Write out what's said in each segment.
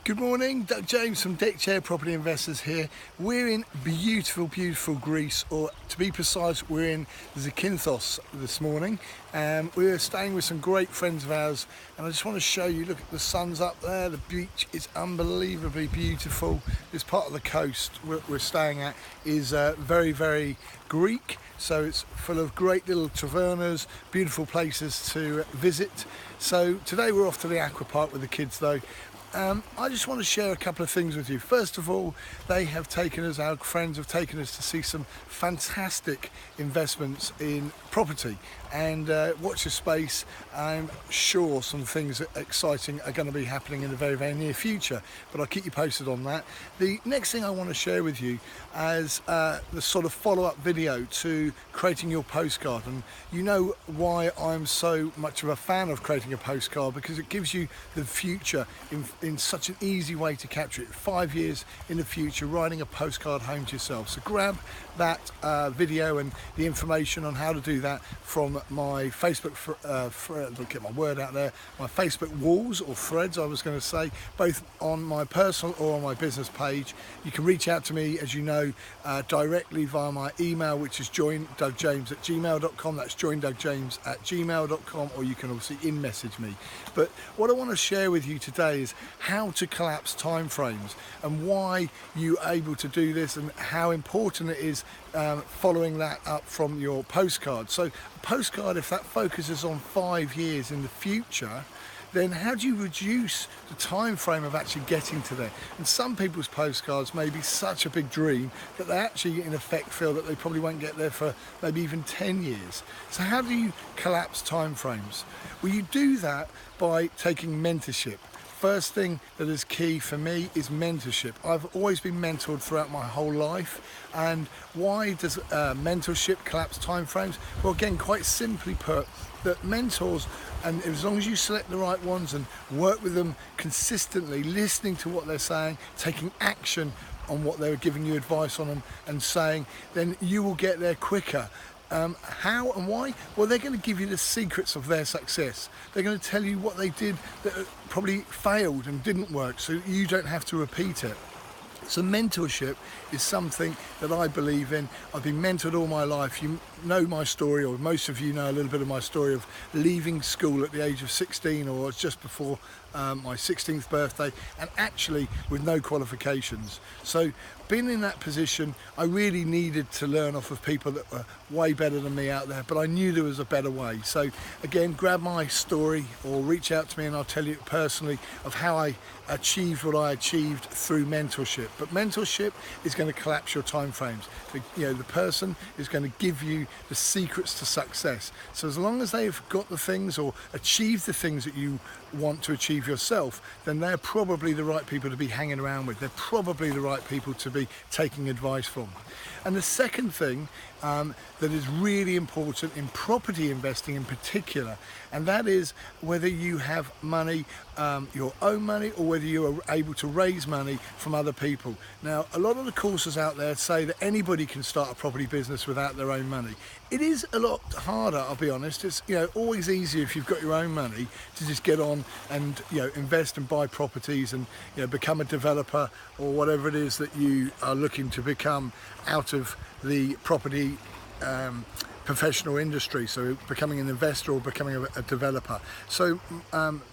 Good morning, Doug James from Deckchair Property Investors here. We're in beautiful, beautiful Greece, or to be precise, we're in Zakynthos this morning. We're staying with some great friends of ours, and I just want to show you, look at the sun's up there, the beach is unbelievably beautiful. This part of the coast we're staying at is very, very Greek, so it's full of great little tavernas, beautiful places to visit. So today we're off to the aqua park with the kids though. I just want to share a couple of things with you. First of all, our friends have taken us to see some fantastic investments in property, and watch this space. I'm sure some things exciting are going to be happening in the very, very near future, but I'll keep you posted on that. The next thing I want to share with you is the sort of follow-up video to creating your postcard. And you know why I'm so much of a fan of creating a postcard, because it gives you the future in such an easy way to capture it. 5 years in the future, writing a postcard home to yourself. So grab that video and the information on how to do that from my Facebook look at my word out there, my Facebook walls or threads, I was going to say, both on my personal or on my business page. You can reach out to me, as you know, directly via my email, which is joindougjames@gmail.com. That's joindougjames@gmail.com, or you can obviously in-message me. But what I want to share with you today is how to collapse timeframes and why you're able to do this, and how important it is following that up from your postcard. So a postcard, if that focuses on 5 years in the future, then how do you reduce the time frame of actually getting to there? And some people's postcards may be such a big dream that they actually in effect feel that they probably won't get there for maybe even 10 years. So how do you collapse time frames? Well, you do that by taking mentorship. First thing that is key for me is mentorship. I've always been mentored throughout my whole life. And why does mentorship collapse timeframes? Well, again, quite simply put, that mentors, and as long as you select the right ones and work with them consistently, listening to what they're saying, taking action on what they're giving you advice on and saying, then you will get there quicker. How and why? Well, they're going to give you the secrets of their success. They're going to tell you what they did that probably failed and didn't work, so you don't have to repeat it. So mentorship is something that I believe in. I've been mentored all my life. You know my story, or most of you know a little bit of my story of leaving school at the age of 16, or just before my 16th birthday, and actually with no qualifications. So being in that position, I really needed to learn off of people that were way better than me out there, but I knew there was a better way. So again, grab my story or reach out to me and I'll tell you personally of how I achieved what I achieved through mentorship. But mentorship is going to collapse your time frames. The person is going to give you the secrets to success. So as long as they've got the things or achieved the things that you want to achieve yourself, then they're probably the right people to be hanging around with. They're probably the right people to be taking advice from. And the second thing that is really important in property investing in particular, and that is whether you have money, your own money, or whether you are able to raise money from other people. Now, a lot of the courses out there say that anybody can start a property business without their own money. It is a lot harder, I'll be honest. It's always easier if you've got your own money to just get on and invest and buy properties and become a developer or whatever it is that you are looking to become out of the property professional industry, so becoming an investor or becoming a developer. So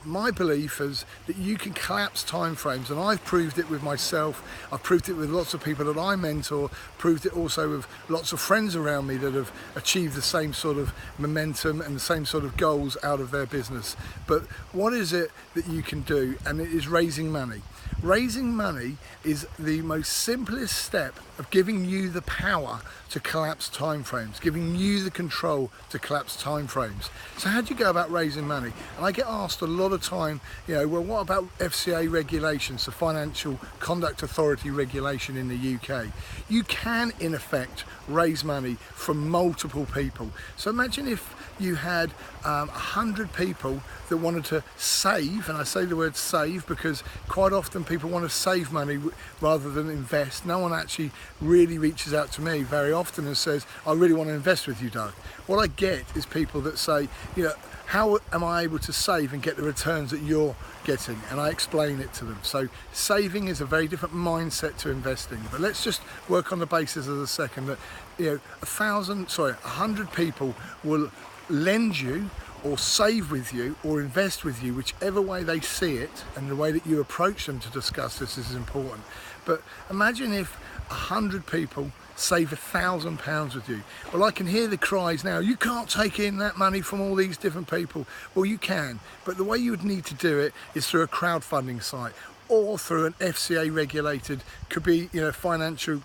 my belief is that you can collapse timeframes, and I've proved it with myself. I've proved it with lots of people that I mentor, proved it also with lots of friends around me that have achieved the same sort of momentum and the same sort of goals out of their business. But what is it that you can do? And it is raising money. Raising money is the most simplest step of giving you the power to collapse timeframes, giving you the control to collapse timeframes. So how do you go about raising money? And I get asked a lot of time, well, what about FCA regulations, the Financial Conduct Authority regulation in the UK? You can, in effect, raise money from multiple people. So imagine if you had 100 people that wanted to save, and I say the word save because quite often people want to save money rather than invest. No one actually really reaches out to me very often and says, I really want to invest with you, Doug. What I get is people that say, you know, how am I able to save and get the returns that you're getting? And I explain it to them. So saving is a very different mindset to investing. But let's just work on the basis of a second that, you know, 100 people will lend you or save with you or invest with you, whichever way they see it, and the way that you approach them to discuss this is important. But imagine if 100 people save £1,000 with you. Well, I can hear the cries now, you can't take in that money from all these different people. Well, you can, but the way you would need to do it is through a crowdfunding site or through an FCA regulated, could be, you know, financial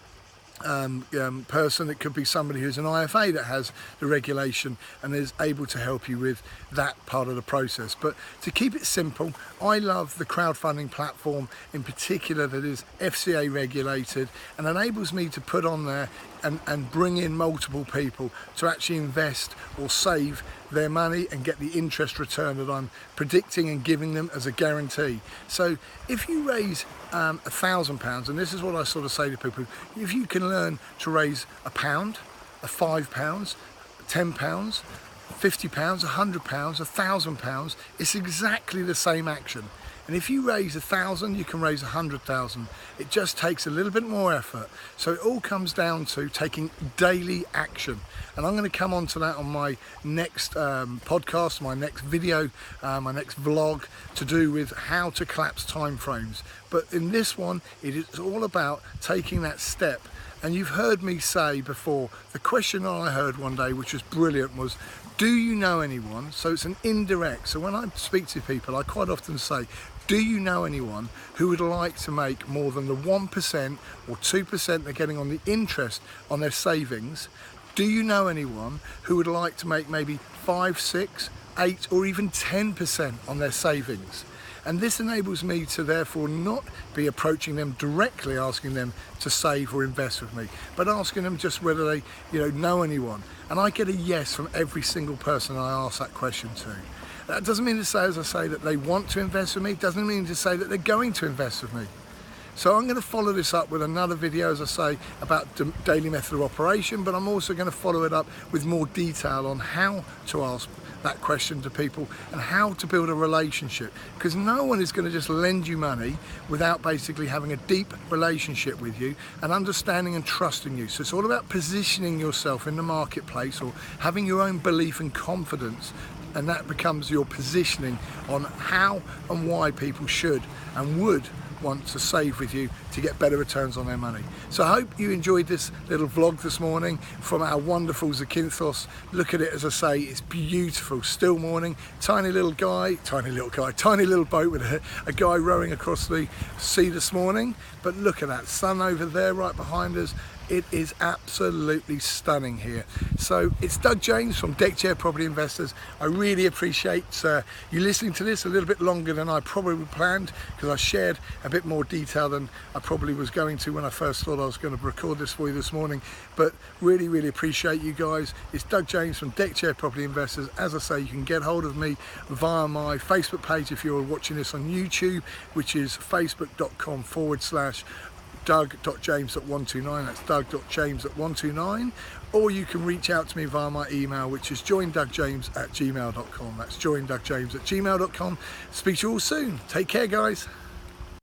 person. It could be somebody who's an IFA that has the regulation and is able to help you with that part of the process. But to keep it simple, I love the crowdfunding platform in particular that is FCA regulated and enables me to put on there and bring in multiple people to actually invest or save their money and get the interest return that I'm predicting and giving them as a guarantee. So if you raise £1,000, and this is what I sort of say to people, if you can learn to raise £1, £5, £10, £50, £100, £1,000, it's exactly the same action. And if you raise 1,000, you can raise 100,000. It just takes a little bit more effort. So it all comes down to taking daily action. And I'm going to come on to that on my next podcast, my next video, my next vlog, to do with how to collapse timeframes. But in this one, it is all about taking that step. And you've heard me say before, the question that I heard one day, which was brilliant, was, do you know anyone? So it's an indirect. So when I speak to people, I quite often say, do you know anyone who would like to make more than the 1% or 2% they're getting on the interest on their savings? Do you know anyone who would like to make maybe 5, 6, 8 or even 10% on their savings? And this enables me to therefore not be approaching them directly, asking them to save or invest with me, but asking them just whether they, know anyone. And I get a yes from every single person I ask that question to. That doesn't mean to say, as I say, that they want to invest with me. It doesn't mean to say that they're going to invest with me. So I'm going to follow this up with another video, as I say, about the daily method of operation, but I'm also going to follow it up with more detail on how to ask that question to people and how to build a relationship, because no one is going to just lend you money without basically having a deep relationship with you and understanding and trusting you. So it's all about positioning yourself in the marketplace or having your own belief and confidence, and that becomes your positioning on how and why people should and would want to save with you to get better returns on their money. So I hope you enjoyed this little vlog this morning from our wonderful Zakynthos. Look at it, as I say, it's beautiful, still morning, tiny little boat with a guy rowing across the sea this morning. But look at that sun over there right behind us. It is absolutely stunning here. So it's Doug James from Deckchair Property Investors. I really appreciate you listening to this a little bit longer than I probably planned, because I shared a bit more detail than I probably was going to when I first thought I was going to record this for you this morning. But really, really appreciate you guys. It's Doug James from Deckchair Property Investors. As I say, you can get hold of me via my Facebook page if you're watching this on YouTube, which is facebook.com/Doug.James@129, that's Doug.James@129, or you can reach out to me via my email, which is joindougjames@gmail.com. That's joindougjames@gmail.com. Speak to you all soon. Take care, guys.